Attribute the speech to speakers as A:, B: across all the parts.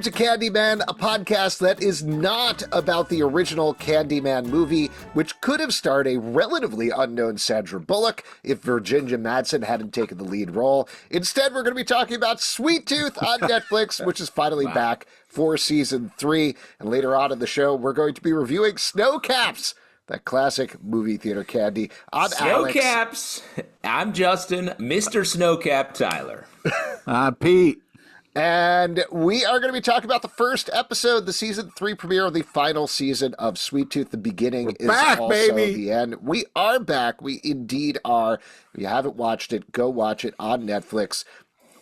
A: to Candyman, a podcast that is not about the original Candyman movie, which could have starred a relatively unknown Sandra Bullock if Virginia Madsen hadn't taken the lead role. Instead, we're going to be talking about Sweet Tooth on Netflix, which is finally back for season 3. And later on in the show, we're going to be reviewing Sno Caps, that classic movie theater candy. I'm
B: Sno Caps. I'm Justin, Mr. Sno Cap Tyler.
C: I'm Pete.
A: And we are going to be talking about the first episode, the season 3 premiere of the final season of Sweet Tooth. The beginning is
C: back,
A: also
C: baby.
A: the end. We are back. We indeed are. If you haven't watched it, go watch it on Netflix.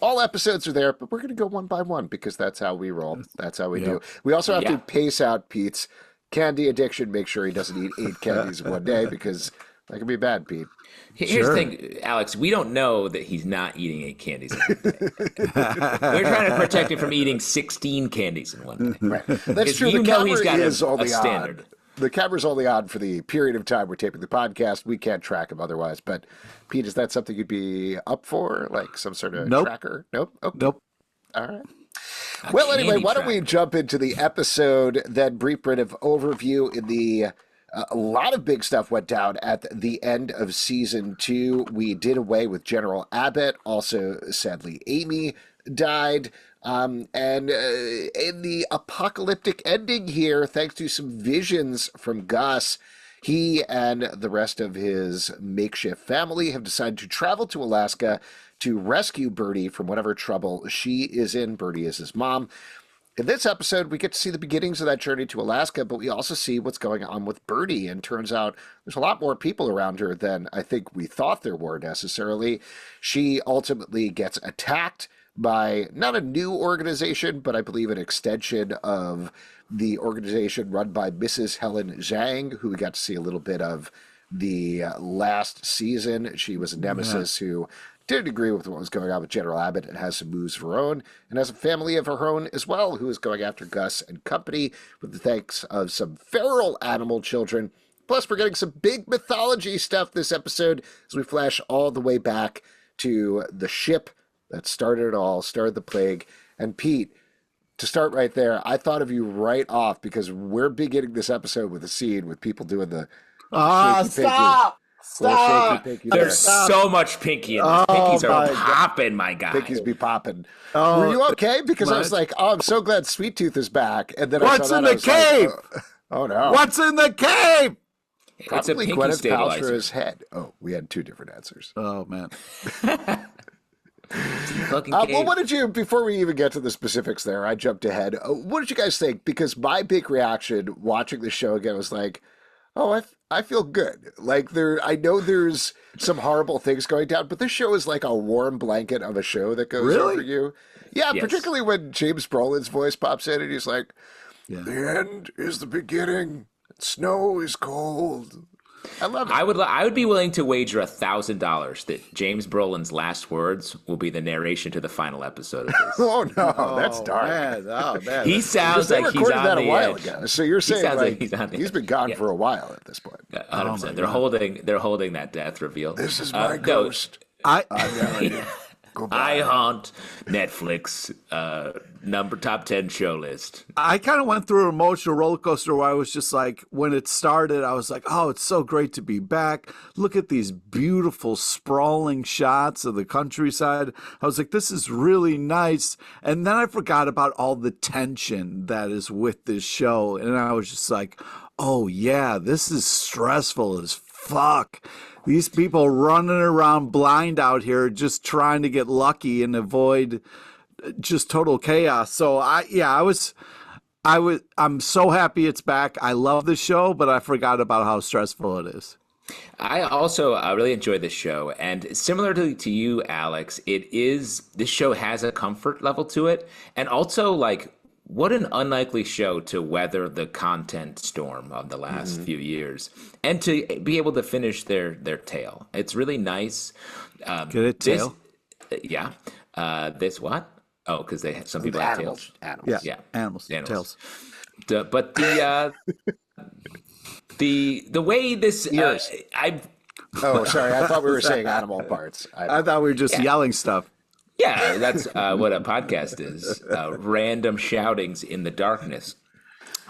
A: All episodes are there, but we're going to go one by one because that's how we roll. That's how we do. We also have to pace out Pete's candy addiction. Make sure he doesn't eat 8 candies in one day because that can be bad, Pete.
B: Here's the thing, Alex. We don't know that he's not eating 8 candies in one day. We're trying to protect him from eating 16 candies in one day.
A: Right. That's true.
B: You know he's got a standard.
A: On. The camera's only on for the period of time we're taping the podcast. We can't track him otherwise. But, Pete, is that something you'd be up for? Like some sort of tracker? Nope. Okay.
C: Nope.
A: All right. Well, anyway, why don't we jump into the episode, then brief bit of overview in the... a lot of big stuff went down at the end of season 2. We did away with General Abbott. Also, sadly, Amy died. And in the apocalyptic ending here, thanks to some visions from Gus, he and the rest of his makeshift family have decided to travel to Alaska to rescue Birdie from whatever trouble she is in. Birdie is his mom. In this episode, we get to see the beginnings of that journey to Alaska, but we also see what's going on with Birdie. And turns out there's a lot more people around her than I think we thought there were necessarily. She ultimately gets attacked by not a new organization, but I believe an extension of the organization run by Mrs. Helen Zhang, who we got to see a little bit of the last season. She was a nemesis who didn't agree with what was going on with General Abbott and has some moves of her own, and has a family of her own as well, who is going after Gus and company with the thanks of some feral animal children. Plus, we're getting some big mythology stuff this episode as we flash all the way back to the ship that started it all, started the plague. And Pete, to start right there, I thought of you right off because we're beginning this episode with a scene with people doing the
C: stop! Stop!
B: There's so much pinky in this. Pinkies are popping, my guy.
A: Pinkies be popping. Were you okay? Because I was like, I'm so glad Sweet Tooth is back. And then
C: What's in the cave?
A: Like, oh, no.
C: What's in the cave?
B: It's a
A: Probably
B: pinky
A: Gwyneth
B: stabilizer.
A: Paltrow's head. Oh, we had 2 different answers.
C: Oh, man.
A: Well, what did you, before we even get to the specifics there, I jumped ahead. What did you guys think? Because my big reaction watching the show again was like, oh, I feel good. Like I know there's some horrible things going down, but this show is like a warm blanket of a show that goes over you. Yeah, yes. Particularly when James Brolin's voice pops in and he's like, the end is the beginning. Snow is cold. I love it.
B: I would be willing to wager $1,000 that James Brolin's last words will be the narration to the final episode of this.
A: Oh no, that's dark.
C: Man.
B: He sounds like he's on
A: that
B: the
A: a while
B: edge.
A: ago. So you're saying like
B: he's
A: been gone for a while at this point.
B: 100%. They're holding that death reveal.
A: This is my ghost.
B: I haunt Netflix top 10 show list.
C: I kind of went through an emotional roller coaster where I was just like, when it started, I was like, oh, it's so great to be back. Look at these beautiful sprawling shots of the countryside. I was like, this is really nice. And then I forgot about all the tension that is with this show. And I was just like, oh yeah, this is stressful as fuck. These people running around blind out here just trying to get lucky and avoid just total chaos. So I'm so happy it's back. I love the show, but I forgot about how stressful it is.
B: I also really enjoy this show, and similar to you, Alex, this show has a comfort level to it, and also like what an unlikely show to weather the content storm of the last few years and to be able to finish their tale. It's really nice.
C: Get it, tail?
B: Yeah. This what? Oh, because some people have tails.
A: Animals.
C: Yeah. Animals. Tails.
B: But the way this
A: Oh, sorry. I thought we were saying animal parts.
C: I thought we were just yelling stuff.
B: Yeah, that's what a podcast is. Random shoutings in the darkness.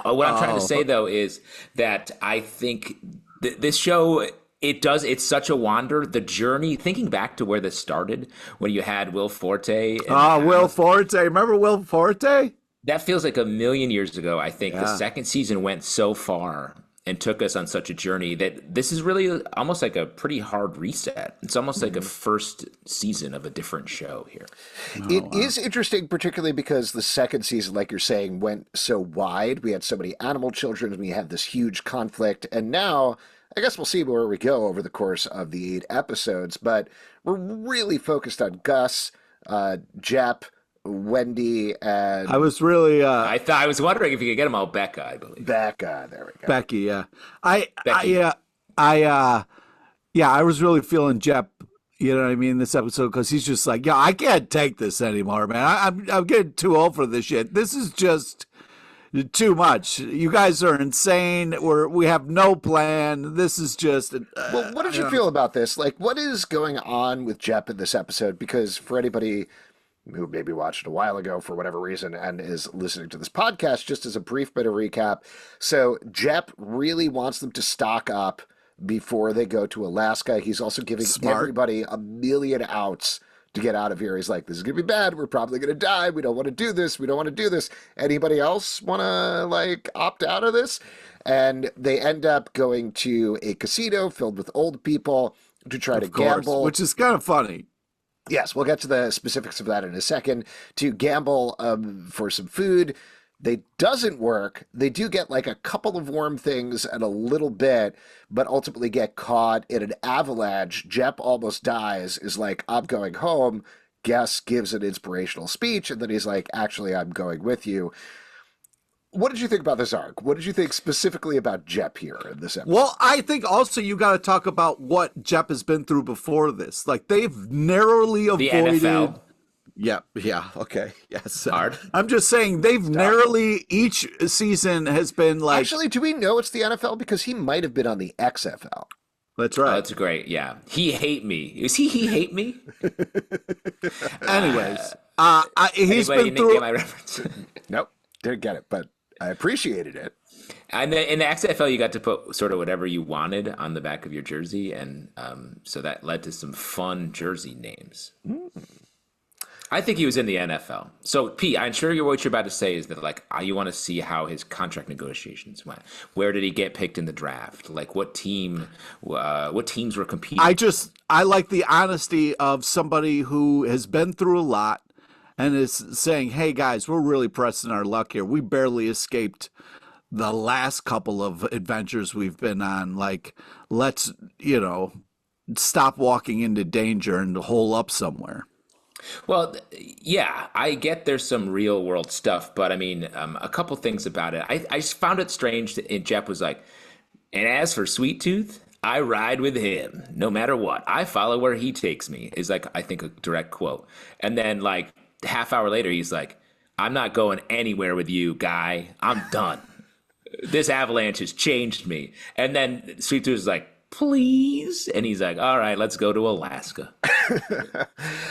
B: What I'm trying to say, though, is that I think this show, it's such a wander. The journey, thinking back to where this started, when you had Will Forte.
C: Will Forte. Remember Will Forte?
B: That feels like a million years ago. I think the
C: Yeah.
B: second season went so far and took us on such a journey that this is really almost like a pretty hard reset. It's almost like a first season of a different show here.
A: It is interesting, particularly because the second season, like you're saying, went so wide. We had so many animal children, we had this huge conflict, and now I guess we'll see where we go over the course of the 8 episodes, but we're really focused on Gus, Jep, Wendy, and
C: I was really
B: I was wondering if you could get them all Becca, I believe.
A: Becca. There we go.
C: Becky, yeah.
B: Becky.
C: I was really feeling Jep, you know what I mean, this episode, because he's just like, yeah, I can't take this anymore, man. I'm getting too old for this shit. This is just too much. You guys are insane. We have no plan. This is just.
A: Well, what did you feel about this? Like, what is going on with Jep in this episode? Because for anybody who maybe watched it a while ago for whatever reason and is listening to this podcast, just as a brief bit of recap. So Jep really wants them to stock up before they go to Alaska. He's also giving everybody a million outs to get out of here. He's like, this is going to be bad. We're probably going to die. We don't want to do this. We don't want to do this. Anybody else want to like opt out of this? And they end up going to a casino filled with old people to try to gamble.
C: Which is kind of funny.
A: Yes, we'll get to the specifics of that in a second. To gamble for some food. They doesn't work. They do get like a couple of warm things and a little bit, but ultimately get caught in an avalanche. Jep almost dies, is like, I'm going home. Gus gives an inspirational speech, and then he's like, actually, I'm going with you. What did you think about this arc? What did you think specifically about Jep here in this episode?
C: Well, I think also you got to talk about what Jep has been through before this. Like, they've narrowly avoided.
B: The NFL.
C: Yeah, okay, yes.
B: Hard.
C: I'm just saying they've narrowly, each season has been like.
A: Actually, do we know it's the NFL? Because he might have been on the XFL.
C: That's right.
B: Oh, that's great. Yeah. He hate me. Is he hate me?
C: Anyways, he's
B: Anybody
C: been through.
B: get my reference?
A: Nope, didn't get it, but I appreciated it.
B: And then in the XFL, you got to put sort of whatever you wanted on the back of your jersey, and so that led to some fun jersey names. I think he was in the NFL. So, Pete, I'm sure what you're about to say is that, like, you want to see how his contract negotiations went. Where did he get picked in the draft? Like, what teams were competing?
C: I like the honesty of somebody who has been through a lot and is saying, hey, guys, we're really pressing our luck here. We barely escaped the last couple of adventures we've been on. Like, let's, stop walking into danger and hole up somewhere.
B: Well, yeah, I get there's some real world stuff, but I mean, a couple things about it. I just found it strange that Jep was like, and as for Sweet Tooth, I ride with him no matter what. I follow where he takes me, is like, I think, a direct quote. And then like half hour later, he's like, I'm not going anywhere with you, guy. I'm done. This avalanche has changed me. And then Sweet Tooth is like, please, and he's like, all right, let's go to Alaska.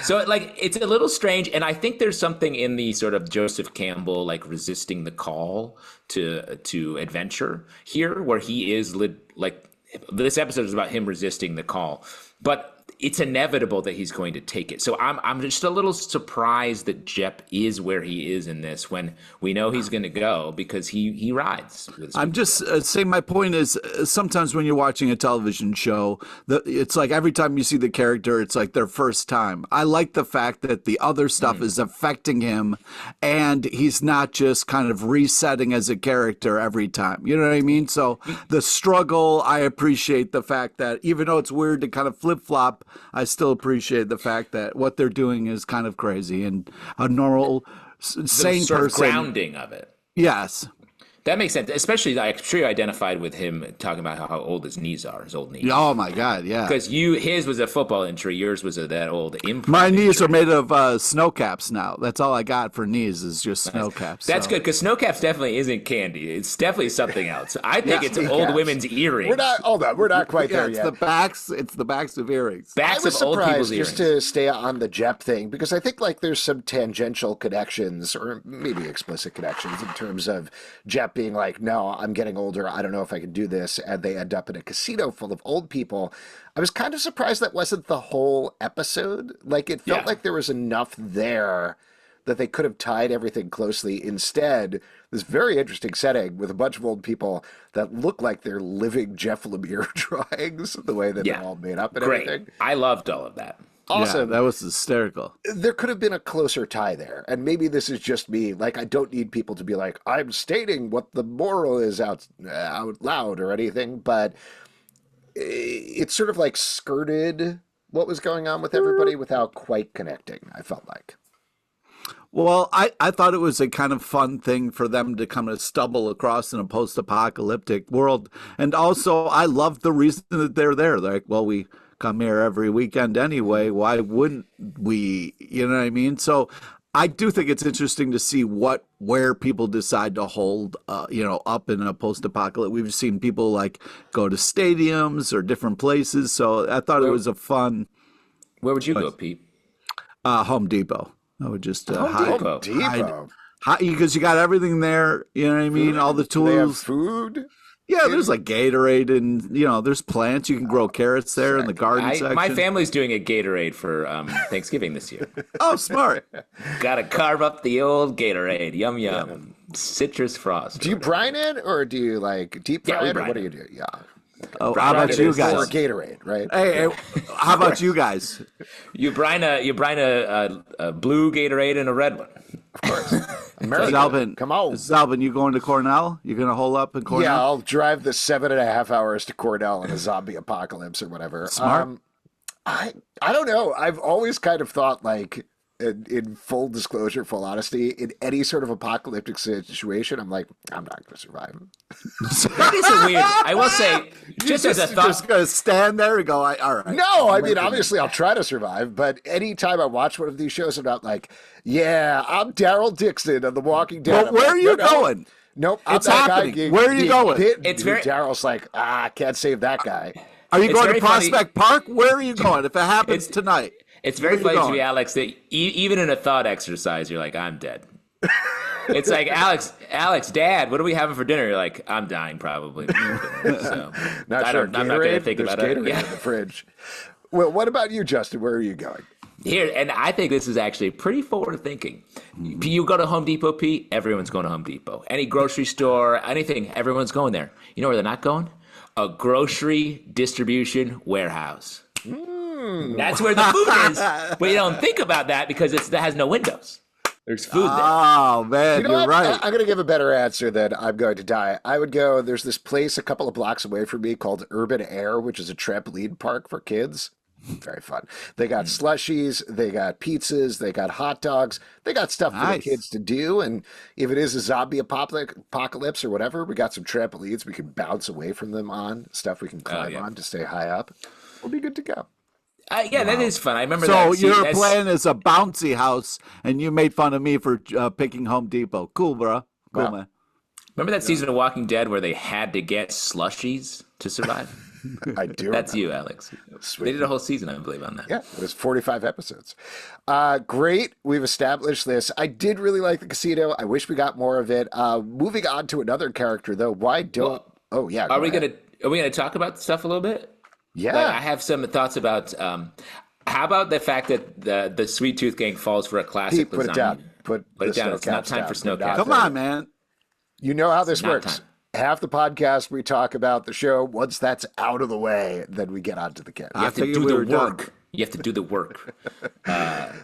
B: So like, it's a little strange, and I think there's something in the sort of Joseph Campbell like resisting the call to adventure here, where he is like, this episode is about him resisting the call, but it's inevitable that he's going to take it. So I'm just a little surprised that Jep is where he is in this, when we know he's going to go, because he rides.
C: I'm just saying, my point is, sometimes when you're watching a television show, it's like every time you see the character, it's like their first time. I like the fact that the other stuff is affecting him, and he's not just kind of resetting as a character every time. You know what I mean? So the struggle, I appreciate the fact that even though it's weird to kind of flip-flop, I still appreciate the fact that what they're doing is kind of crazy, and a normal, sane
B: sort
C: person.
B: of grounding of it.
C: Yes.
B: That makes sense, especially I'm sure you identified with him talking about how old his knees are, his old knees.
C: Oh my God, yeah.
B: Because his was a football injury, yours was that old imprint.
C: My knees are made of Sno Caps now. That's all I got for knees is just Sno Caps.
B: That's good because Sno Caps definitely isn't candy. It's definitely something else. I think it's old women's earrings.
A: We're not quite there
C: it's
A: yet.
C: It's the backs of earrings.
B: Backs
A: I was
B: of old people's
A: surprised
B: earrings.
A: just to stay on the Jep thing because I think like there's some tangential connections or maybe explicit connections in terms of Jep being like, no, I'm getting older. I don't know if I can do this. And they end up in a casino full of old people. I was kind of surprised that wasn't the whole episode. Like it felt like there was enough there that they could have tied everything closely. Instead, this very interesting setting with a bunch of old people that look like they're living Jeff Lemire drawings, the way that they're all made up and everything.
B: I loved all of that.
A: Awesome.
C: Yeah, that was hysterical.
A: There could have been a closer tie there. And maybe this is just me. Like, I don't need people to be like, I'm stating what the moral is out loud or anything. But it's sort of like skirted what was going on with everybody without quite connecting, I felt like.
C: Well, I thought it was a kind of fun thing for them to kind of stumble across in a post-apocalyptic world. And also, I love the reason that they're there. They're like, well, we come here every weekend anyway. Why wouldn't we? You know what I mean? So I do think it's interesting to see where people decide to hold, up in a post-apocalypse. We've seen people like go to stadiums or different places. So I thought it was a fun.
B: Where would you go, Pete?
C: Home Depot. I would just
A: Home Depot.
C: Because you got everything there. You know what I mean? All the tools.
A: They have food.
C: Yeah, there's like Gatorade and, there's plants. You can grow carrots there in the garden section.
B: My family's doing a Gatorade for Thanksgiving this year.
C: Oh, smart.
B: Got to carve up the old Gatorade. Yum, yum. Yeah. Citrus frost.
A: Do you brine it or do you like deep fry it or what do you do? Yeah.
C: Oh, how about you guys?
A: Or Gatorade, right?
C: Hey, how about you guys?
B: You brine a blue Gatorade and a red one.
A: Of course.
C: Zalvin,
A: come on.
C: Zalvin, you going to Cornell? You going to hole up in Cornell?
A: Yeah, I'll drive the 7.5 hours to Cornell in a zombie apocalypse or whatever.
C: Smart.
A: I don't know. I've always kind of thought like, in full disclosure, full honesty, in any sort of apocalyptic situation, I'm like, I'm not going to survive.
B: That is a weird. I will say, just as a thought,
C: just going to stand there and go, all right.
A: No, I mean, obviously, I'll try to survive. But anytime I watch one of these shows, I'm not like, yeah, I'm Daryl Dixon of The Walking Dead.
C: But where are you going?
A: Nope,
C: it's happening. Where are you going?
A: It's very. Daryl's like, I can't save that guy.
C: Are you going to Prospect Park? Where are you going? If it happens tonight.
B: It's very funny to me, Alex, that even in a thought exercise, you're like, I'm dead. It's like, Alex, Dad, what are we having for dinner? You're like, I'm dying probably. So,
A: I'm not going to think
B: about
A: it. Gatorade in the fridge. Well, what about you, Justin? Where are you going?
B: Here, and I think this is actually pretty forward thinking. You go to Home Depot, Pete, everyone's going to Home Depot. Any grocery store, anything, everyone's going there. You know where they're not going? A grocery distribution warehouse. That's where the food is, but you don't think about that because that has no windows. There's food there.
C: Oh, man, you're right.
A: I'm going to give a better answer than I'm going to die. I would go, there's this place a couple of blocks away from me called Urban Air, which is a trampoline park for kids. Very fun. They got slushies, they got pizzas, they got hot dogs, they got stuff for the kids to do. And if it is a zombie apocalypse or whatever, we got some trampolines we can bounce away from them on, stuff we can climb on to stay high up. We'll be good to go.
B: That is fun. I remember
C: that. So your plan is a bouncy house, and you made fun of me for picking Home Depot. Cool, bro. Cool, man.
B: Remember that season of Walking Dead where they had to get slushies to survive?
A: I do.
B: That's you, Alex. Sweet. They did a whole season, I believe, on that.
A: Yeah, it was 45 episodes. Great. We've established this. I did really like the casino. I wish we got more of it. Moving on to another character, though. Why don't? Are we
B: gonna talk about stuff a little bit?
A: Yeah.
B: I have some thoughts about. How about the fact that the Sweet Tooth Gang falls for a classic
A: lasagna? Put it down. Put it down.
B: It's not time for Sno Caps.
C: Come on, man.
A: You know how this works. Half the podcast we talk about the show. Once that's out of the way, then we get onto the kid.
B: You have to do the work. You have to do the work.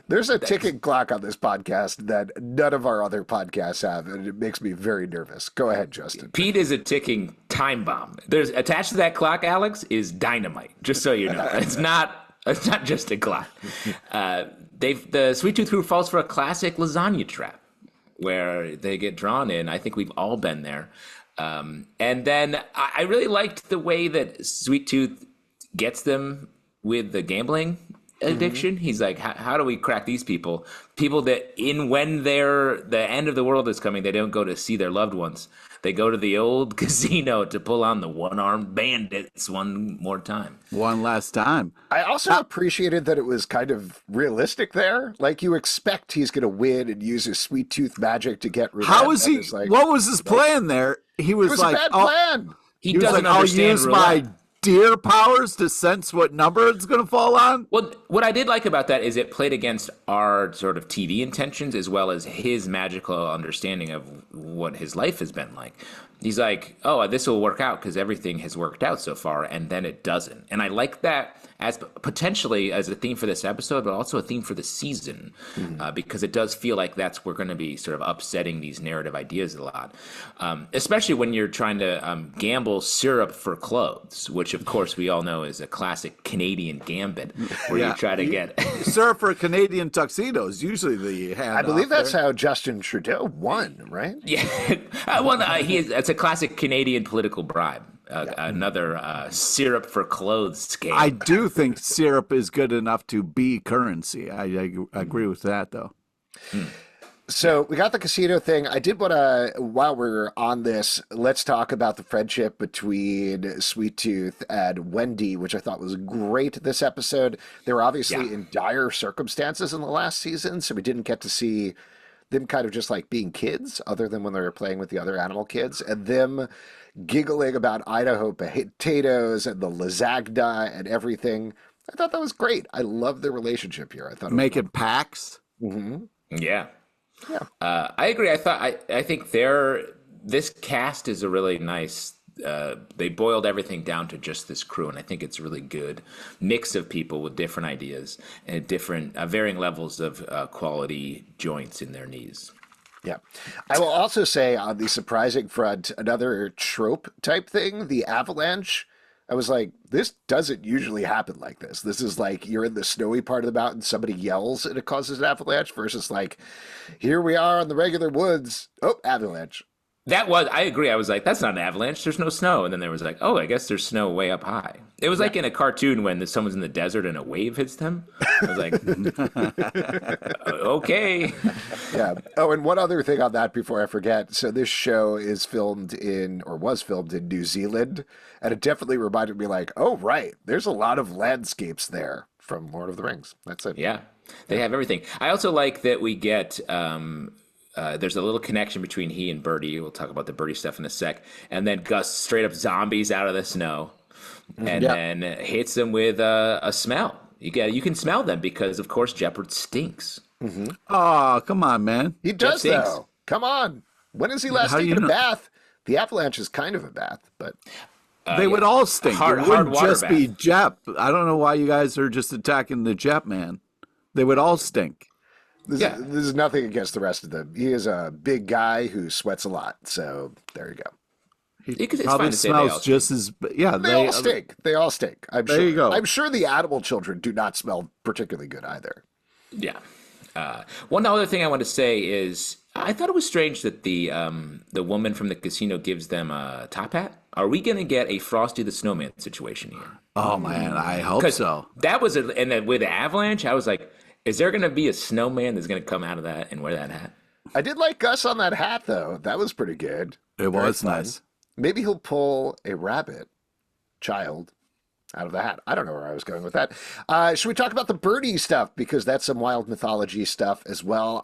A: There's a ticking clock on this podcast that none of our other podcasts have, and it makes me very nervous. Go ahead, Justin.
B: Pete is a ticking time bomb. There's attached to that clock, Alex, is dynamite. Just so you know, it's not just a clock. The Sweet Tooth Crew falls for a classic lasagna trap. where they get drawn in. I think we've all been there. And then I really liked the way that Sweet Tooth gets them with the gambling addiction. He's like, how do we crack these people that when the end of the world is coming, they don't go to see their loved ones, they go to the old casino to pull on the one-armed bandits one more time,
C: one last time.
A: I also appreciated that it was kind of realistic there. Like, you expect he's going to win and use his Sweet Tooth magic to get revenge.
C: How was he? Like, what was his plan there? He was,
A: it was
C: like,
A: a bad plan.
B: He doesn't
C: like,
B: understand
C: I'll use my deer powers to sense what number it's going to fall on.
B: Well, what I did like about that is it played against our sort of TV intentions as well as his magical understanding of what his life has been like. He's like, oh, this will work out because everything has worked out so far, and then it doesn't. And I like that as potentially as a theme for this episode, but also a theme for the season, because it does feel like we're going to be sort of upsetting these narrative ideas a lot, especially when you're trying to gamble syrup for clothes, which of course we all know is a classic Canadian gambit, where you try to get
C: syrup for Canadian tuxedos. Usually the hand.
A: I believe that's how Justin Trudeau won, right?
B: Yeah, it's a classic Canadian political bribe. Another syrup for clothes scam.
C: I do think syrup is good enough to be currency. I agree with that, though.
A: So we got the casino thing. I did want to, while we're on this, let's talk about the friendship between Sweet Tooth and Wendy, which I thought was great this episode. They were obviously in dire circumstances in the last season, so we didn't get to see them kind of just like being kids, other than when they were playing with the other animal kids, and them giggling about Idaho potatoes and the lasagna and everything. I thought that was great. I love their relationship here. I thought
C: making packs.
B: Yeah. I agree. I think this cast is a really nice. They boiled everything down to just this crew, and I think it's a really good mix of people with different ideas and different varying levels of quality joints in their knees.
A: Yeah. I will also say on the surprising front, another trope type thing, the avalanche. I was like, this doesn't usually happen like this. This is like you're in the snowy part of the mountain, somebody yells and it causes an avalanche, versus like, here we are in the regular woods. Oh, avalanche.
B: I agree. I was like, that's not an avalanche. There's no snow. And then there was like, oh, I guess there's snow way up high. It was like in a cartoon when someone's in the desert and a wave hits them. I was like, okay.
A: Yeah. Oh, and one other thing on that before I forget. So this show was filmed in New Zealand. And it definitely reminded me like, oh, right. There's a lot of landscapes there from Lord of the Rings. That's it.
B: Yeah. They have everything. I also like that we get... there's a little connection between he and Birdie. We'll talk about the Birdie stuff in a sec. And then Gus straight up zombies out of the snow and then hits them with a smell. You can smell them because, of course, Jeopard stinks.
C: Oh, come on, man.
A: He does, though. Come on. When has he last taken a bath? The avalanche is kind of a bath, but...
C: they would all stink. It wouldn't just
B: bath.
C: be Jep. I don't know why you guys are just attacking the Jep man. They would all stink.
A: This is nothing against the rest of them. He is a big guy who sweats a lot. So there you go.
C: He probably smells just as... Yeah,
A: they all stink. They all stink.
C: There you go.
A: I'm sure the animal children do not smell particularly good either.
B: Yeah. One other thing I want to say is I thought it was strange that the woman from the casino gives them a top hat. Are we going to get a Frosty the Snowman situation here?
C: Oh, man, I hope so.
B: That was and then with the avalanche, I was like, is there going to be a snowman that's going to come out of that and wear that hat?
A: I did like Gus on that hat, though. That was pretty good.
C: It was nice.
A: Maybe he'll pull a rabbit child out of the hat. I don't know where I was going with that. Should we talk about the Birdie stuff? Because that's some wild mythology stuff as well.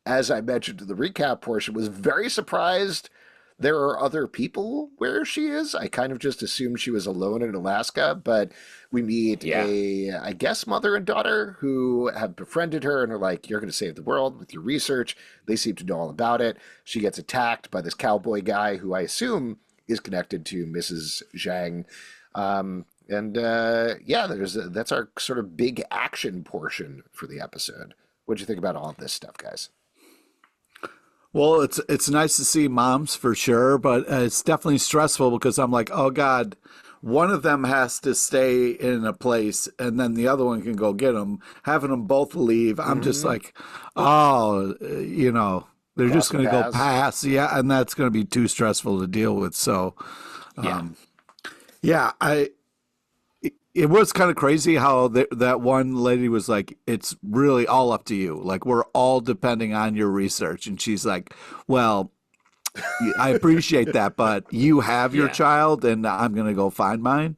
A: As I mentioned in the recap portion, was very surprised there are other people where she is. I kind of just assumed she was alone in Alaska, but we meet I guess, mother and daughter who have befriended her and are like, you're going to save the world with your research. They seem to know all about it. She gets attacked by this cowboy guy who I assume is connected to Mrs. Zhang. That's our sort of big action portion for the episode. What'd you think about all of this stuff, guys?
C: Well, it's nice to see moms for sure, but it's definitely stressful because I'm like, oh God, one of them has to stay in a place and then the other one can go get them. Having them both leave, I'm just like, oh, They're just
A: Cross
C: going to go
A: paths.
C: past. Yeah. And that's going to be too stressful to deal with. So, yeah, it was kind of crazy how that one lady was like, it's really all up to you. Like, we're all depending on your research. And she's like, well, I appreciate that, but you have your child and I'm going to go find mine.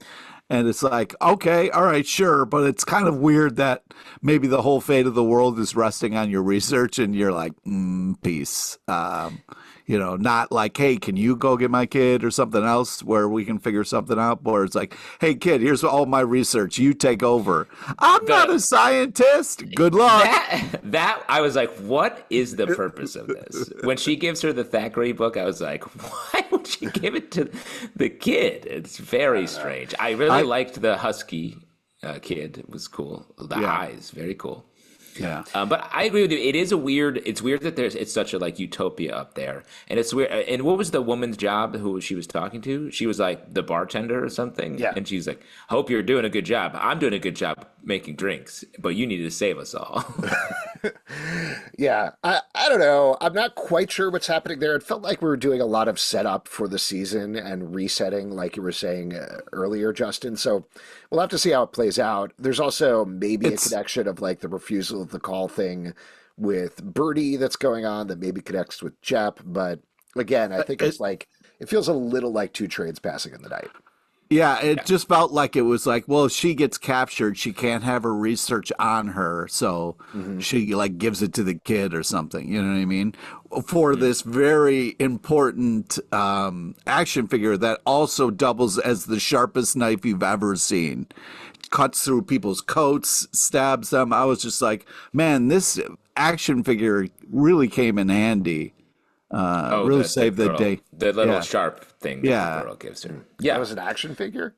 C: And it's like, okay, all right, sure. But it's kind of weird that maybe the whole fate of the world is resting on your research and you're like, peace. Not like, hey, can you go get my kid or something else where we can figure something out? Or it's like, hey, kid, here's all my research. You take over. I'm not a scientist. Good luck.
B: That I was like, what is the purpose of this? When she gives her the Thackeray book, I was like, why would she give it to the kid? It's very strange. I really liked the husky kid. It was cool. The eyes, very cool.
C: Yeah.
B: But I agree with you. It's weird that it's such a like utopia up there. And it's weird. And what was the woman's job who she was talking to? She was like the bartender or something.
A: Yeah.
B: And she's like, hope you're doing a good job. I'm doing a good job making drinks, but you need to save us all.
A: Yeah, I don't know. I'm not quite sure what's happening there. It felt like we were doing a lot of setup for the season and resetting, like you were saying earlier, Justin. So we'll have to see how it plays out. There's also maybe a connection of like the refusal of the call thing with Birdie that's going on that maybe connects with Jep. But again, I think it's like, it feels a little like two trains passing in the night.
C: Yeah, it just felt like it was like, well, if she gets captured, she can't have her research on her, so she like gives it to the kid or something. You know what I mean? For this very important action figure that also doubles as the sharpest knife you've ever seen. Cuts through people's coats, stabs them. I was just like, man, this action figure really came in handy. Really saved the day.
B: The little sharp thing that the girl gives her. Yeah.
A: That was an action figure?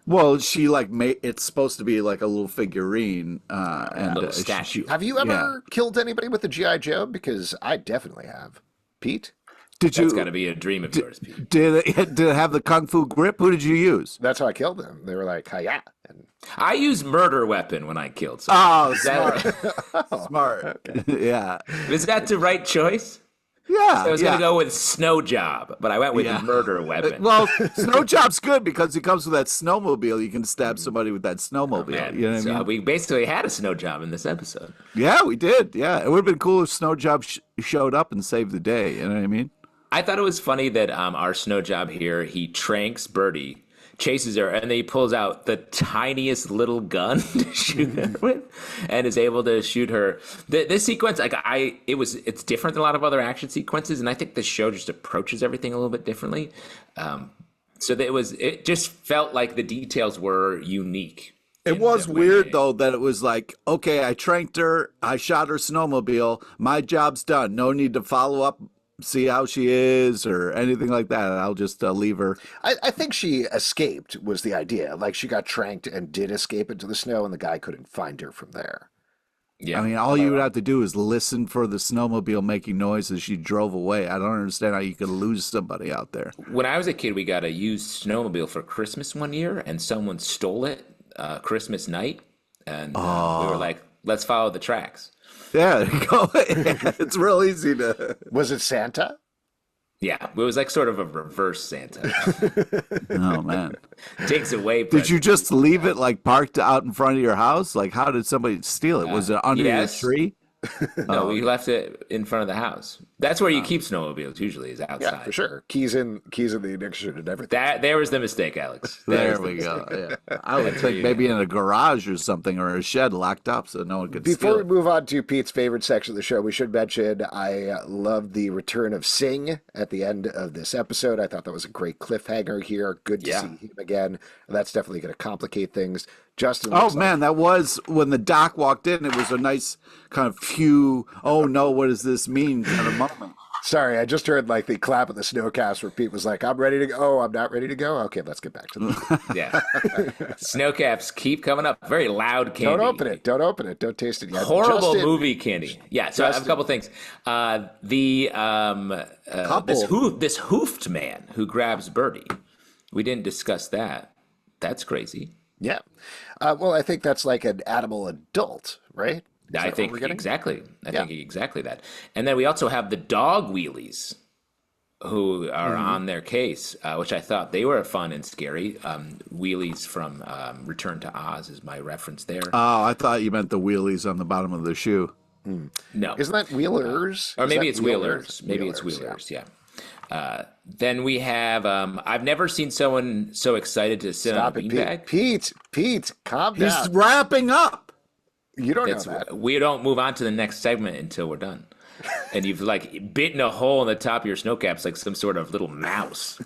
C: Well, she like it's supposed to be like a little figurine and
B: a little statue.
A: Have you ever killed anybody with a G.I. Joe? Because I definitely have. Pete?
B: That's got to be a dream of yours, Pete.
C: Did it have the kung fu grip? Who did you use?
A: That's how I killed them. They were like, hiya. And
B: I used murder weapon when I killed someone.
C: Oh, smart. Smart. Yeah.
B: Is that the right choice?
C: Yeah.
B: So I was going to go with Snow Job, but I went with murder weapon.
C: Well, Snow Job's good because he comes with that snowmobile. You can stab somebody with that snowmobile. You know what I mean?
B: We basically had a Snow Job in this episode.
C: Yeah, we did. Yeah. It would have been cool if Snow Job showed up and saved the day. You know what I mean?
B: I thought it was funny that our Snow Job here, he tranks Birdie, chases her, and then he pulls out the tiniest little gun to shoot her with, and is able to shoot her. This sequence, it's different than a lot of other action sequences, and I think the show just approaches everything a little bit differently. So that it just felt like the details were unique.
C: It was weird though that it was like, okay, I tranked her, I shot her snowmobile, my job's done. No need to follow up. See how she is or anything like that. I'll just leave her.
A: I think she escaped was the idea. Like she got tranked and did escape into the snow and the guy couldn't find her from there.
C: Yeah. I mean, all you would have to do is listen for the snowmobile making noise as she drove away. I don't understand how you could lose somebody out there.
B: When I was a kid, we got a used snowmobile for Christmas one year and someone stole it Christmas night. And we were like, let's follow the tracks.
C: Yeah, there you go. It's real easy to.
A: Was it Santa?
B: Yeah, it was like sort of a reverse Santa.
C: Oh man,
B: takes away.
C: Did you just leave it like parked out in front of your house? Like, how did somebody steal it? Was it under your tree?
B: No, we left it in front of the house. That's where you keep snowmobiles. Usually, is outside.
A: Yeah, for sure. Keys in the ignition and everything.
B: There was the mistake, Alex.
C: There we go. Yeah. I would think maybe in a garage or something or a shed locked up so no one could.
A: Before
C: steal
A: we move on to Pete's favorite section of the show, we should mention I love the return of Singh at the end of this episode. I thought that was a great cliffhanger here. Good to see him again. That's definitely going to complicate things. Justin.
C: Oh man, that was when the doc walked in. It was a nice kind of oh no, what does this mean kind of moment.
A: Sorry, I just heard like the clap of the Sno Caps where Pete was like, I'm ready to go. Oh, I'm not ready to go. Okay, let's get back to this.
B: Yeah. Sno Caps keep coming up. Very loud candy.
A: Don't open it. Don't open it. Don't taste it yet.
B: Horrible movie candy. Yeah, so I have a couple things. This hoofed man who grabs Birdie. We didn't discuss that. That's crazy.
A: Yeah. Well, I think that's like an animal adult, right?
B: I think exactly. I think exactly that. And then we also have the dog wheelies, who are on their case, which I thought they were fun and scary. Wheelies from Return to Oz is my reference there.
C: Oh, I thought you meant the wheelies on the bottom of the shoe.
B: No.
A: Isn't that Wheelers?
B: Or maybe it's Wheelers. Maybe it's Wheelers, yeah. Then we have, I've never seen someone so excited to sit on a beanbag.
A: Pete, calm down.
C: He's wrapping up.
A: You don't know that.
B: We don't move on to the next segment until we're done. And you've like bitten a hole in the top of your Sno Caps like some sort of little mouse.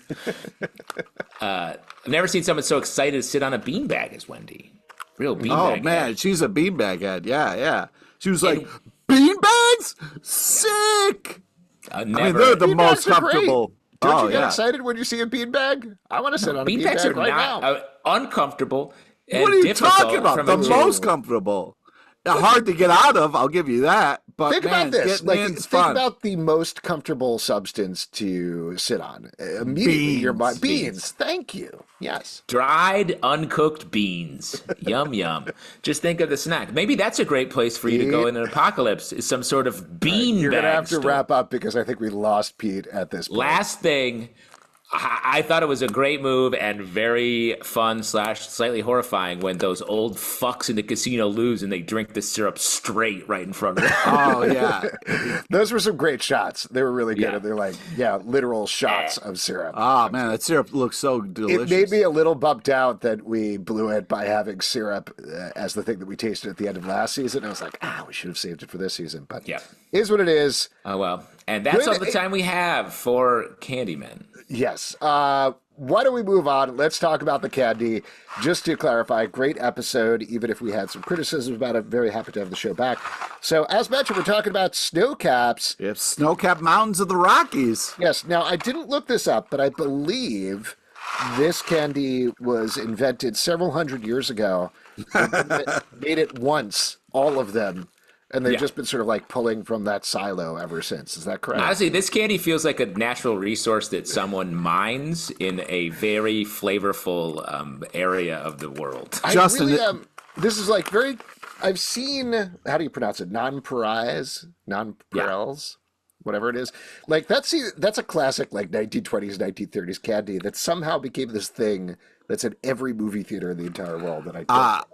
B: I've never seen someone so excited to sit on a beanbag as Wendy. Real beanbag.
C: Oh man, she's a beanbag head. Yeah. She was like, beanbags? Sick. I mean, they're the most comfortable.
A: Don't you get excited when you see a beanbag? I want to sit on a beanbag right now.
B: Uncomfortable. And
C: what are you talking about? The most comfortable. Hard to get out of, I'll give you that. But
A: think about this. Think about the most comfortable substance to sit on. Immediately, your mind. Beans. Thank you. Yes.
B: Dried, uncooked beans. Yum, yum. Just think of the snack. Maybe that's a great place for you to go in an apocalypse, is some sort of bean bag.
A: You're going to have to wrap up because I think we lost Pete at this point.
B: Last thing. I thought it was a great move and very fun / slightly horrifying when those old fucks in the casino lose and they drink the syrup straight right in front of them.
C: Oh, yeah.
A: Those were some great shots. They were really good. Yeah. They're like, literal shots of syrup.
C: Oh, man, that syrup looks so delicious.
A: It made me a little bummed out that we blew it by having syrup as the thing that we tasted at the end of last season. I was like, we should have saved it for this season. But is what it is.
B: Oh, well. And that's all the time we have for Candyman.
A: Yes. Why don't we move on? Let's talk about the candy. Just to clarify, great episode, even if we had some criticisms about it. Very happy to have the show back. So, as mentioned, we're talking about Sno Caps.
C: Yes, Sno Cap Mountains of the Rockies.
A: Yes. Now, I didn't look this up, but I believe this candy was invented several hundred years ago. Made it once, all of them. And they've just been sort of like pulling from that silo ever since. Is that correct?
B: Honestly, this candy feels like a natural resource that someone mines in a very flavorful area of the world.
A: Justin, this is like very. I've seen. How do you pronounce it? Nonpareils, whatever it is. Like that's a classic like 1920s, 1930s candy that somehow became this thing that's in every movie theater in the entire world. That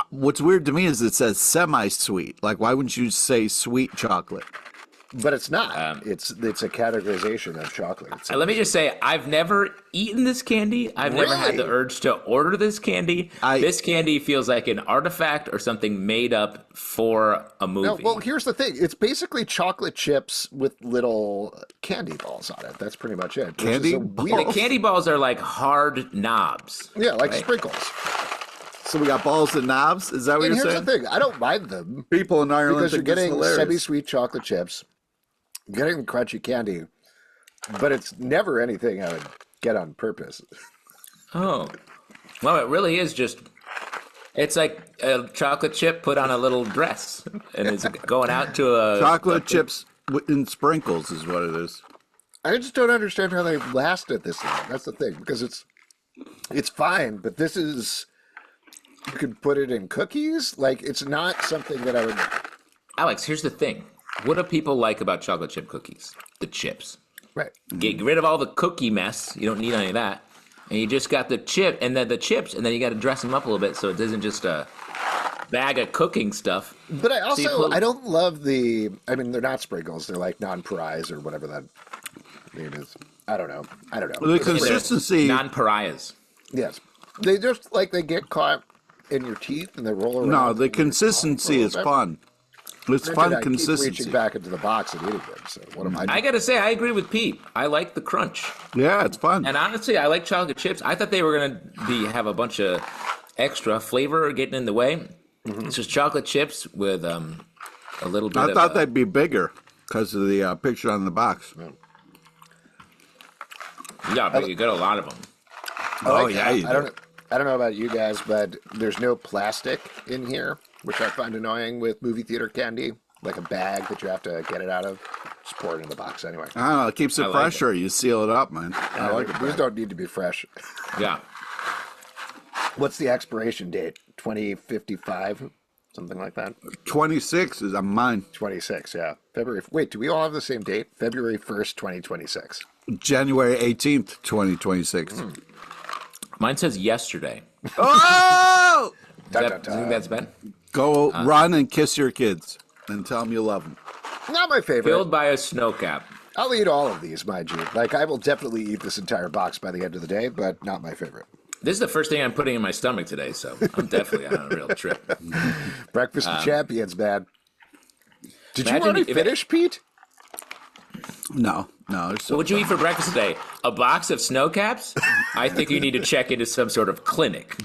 C: what's weird to me is it says semi-sweet. Like, why wouldn't you say sweet chocolate?
A: But it's not. It's a categorization of chocolate.
B: Let me just say, I've never eaten this candy. I've never had the urge to order this candy. This candy feels like an artifact or something made up for a movie.
A: No, well, here's the thing. It's basically chocolate chips with little candy balls on it. That's pretty much it.
B: The candy balls are like hard knobs.
A: Yeah, like sprinkles.
C: So we got balls and knobs? Is that what you're saying?
A: Here's the thing. I don't mind them.
C: People in Ireland
A: because you're getting semi-sweet chocolate chips, getting crunchy candy, but it's never anything I would get on purpose.
B: Oh. Well, it really is just... It's like a chocolate chip put on a little dress, and it's going out to a...
C: Chocolate chips in sprinkles is what it is.
A: I just don't understand how they last at this long. That's the thing, because it's fine, but this is... You could put it in cookies? Like, it's not something that I would...
B: Alex, here's the thing. What do people like about chocolate chip cookies? The chips.
A: Right.
B: Get rid of all the cookie mess. You don't need any of that. And you just got the chip, and then the chips, and then you got to dress them up a little bit so it isn't just a bag of cooking stuff.
A: But I also, I don't love they're not sprinkles. They're like non-pariahs or whatever that name is. I don't know.
C: The consistency...
B: Non-pariahs.
A: Yes. They just, like, they get caught in your teeth and they roll around.
C: No, the consistency is fun. It's fun consistency.
A: Keep reaching back into the box and eating them. So what am I doing?
B: I gotta say, I agree with Pete. I like the crunch.
C: Yeah, it's fun.
B: And honestly, I like chocolate chips. I thought they were gonna have a bunch of extra flavor getting in the way. Mm-hmm. It's just chocolate chips with a little bit.
C: I thought they'd be bigger because of the picture on the box.
B: Yeah, but you got a lot of them.
A: I don't know about you guys, but there's no plastic in here, which I find annoying with movie theater candy, like a bag that you have to get it out of. Just pour it in the box anyway.
C: I don't know. It keeps it fresher. Like it. You seal it up, man.
A: I like it. These don't need to be fresh.
B: Yeah.
A: What's the expiration date? 2055? something like that.
C: 26 is on mine.
A: 26, yeah. February. Wait, do we all have the same date? February 1st, 2026.
C: January 18th, 2026.
B: Mine says yesterday.
C: Oh!
B: Do you think that's Ben?
C: Go run and kiss your kids and tell them you love them.
A: Not my favorite.
B: Filled by a snow cap.
A: I'll eat all of these, mind you. Like, I will definitely eat this entire box by the end of the day, but not my favorite.
B: This is the first thing I'm putting in my stomach today, so I'm definitely on a real trip.
A: Breakfast of champions, man. Did you
B: imagine
A: already
B: if
A: finish, Pete?
C: No.
B: What would you eat for breakfast today? A box of Sno Caps? I think you need to check into some sort of clinic.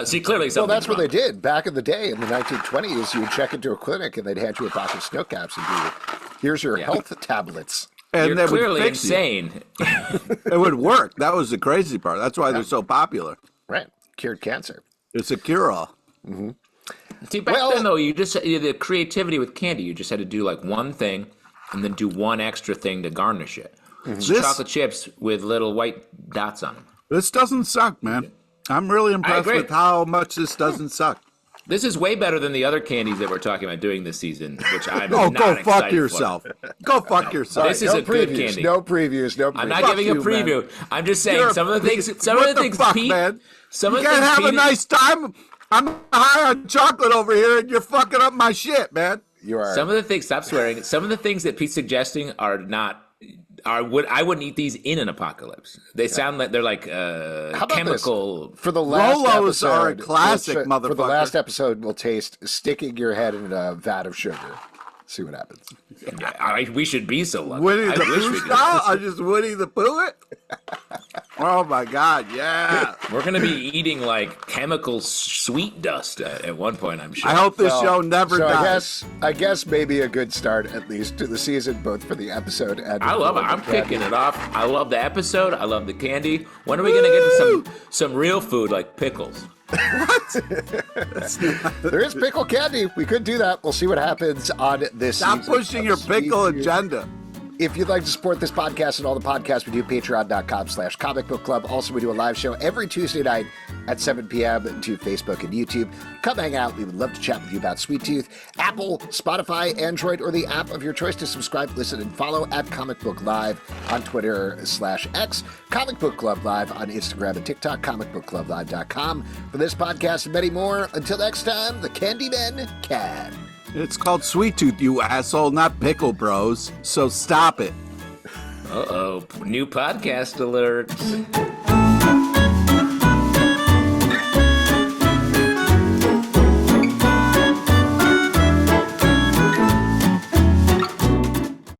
B: See, clearly something.
A: Well, that's
B: wrong.
A: what they did back in the day in the 1920s. You would check into a clinic and they'd hand you a box of Sno Caps and be, here's your health tablets.
C: And
B: You're
C: they would
B: clearly
C: fix you.
B: insane.
C: It would work. That was the crazy part. That's why they're so popular.
A: Right. Cured cancer.
C: It's a cure-all.
B: See, back then, though, the creativity with candy, you just had to do like one thing and then do one extra thing to garnish it. Chocolate chips with little white dots on them.
C: This doesn't suck, man. I'm really impressed
B: agree.
C: with how much this doesn't suck.
B: This is way better than the other candies that we're talking about doing this season, which I'm
C: Oh,
B: not
C: go
B: excited
C: fuck
B: for.
C: yourself. Go fuck yourself.
B: This is a good candy.
A: No previews.
B: I'm not giving a preview.
A: Man.
B: I'm just saying some of the things.
C: Fuck, man?
B: Some of
C: You
B: the
C: can't
B: things
C: have a
B: Pete-
C: nice time. I'm high on chocolate over here, and you're fucking up my shit, man.
A: You are.
B: Some of the things. Stop swearing. Some of the things that Pete's suggesting are not. I wouldn't eat these in an apocalypse. They sound like they're like
A: How about
B: chemical.
A: this? For the last
C: Rolos
A: episode,
C: are a classic,
A: For the
C: motherfucker.
A: last episode, we'll taste sticking your head in a vat of sugar. See what happens.
B: We should be so lucky.
C: Winnie
B: I
C: the
B: wish
C: Pooh
B: we could.
C: style? I just Winnie the Pooh it? Oh, my God, yeah.
B: We're gonna be eating like chemical sweet dust at one point. I'm sure.
C: I hope this show never
A: So
C: dies.
A: I guess maybe a good start at least to the season, both for the episode and.
B: I love it.
A: for
B: I'm
A: the candy.
B: kicking it off. I love the episode. I love the candy. When are we gonna get to some real food like pickles?
A: There is pickle candy. We could do that. We'll see what happens on this.
C: Stop
A: season
C: pushing
A: of
C: your
A: Sweet
C: pickle
A: Tooth.
C: agenda.
A: If you'd like to support this podcast and all the podcasts we do, patreon.com/Comic Book Club. Also, we do a live show every Tuesday night at 7 p.m. to Facebook and YouTube. Come hang out. We would love to chat with you about Sweet Tooth. Apple, Spotify, Android, or the app of your choice to subscribe, listen, and follow at Comic Book Live on Twitter/X, Comic Book Club Live on Instagram and TikTok, comicbookclublive.com. For this podcast and many more, until next time, the Candyman can.
C: It's called Sweet Tooth, you asshole, not Pickle Bros. So stop it.
B: New podcast alert.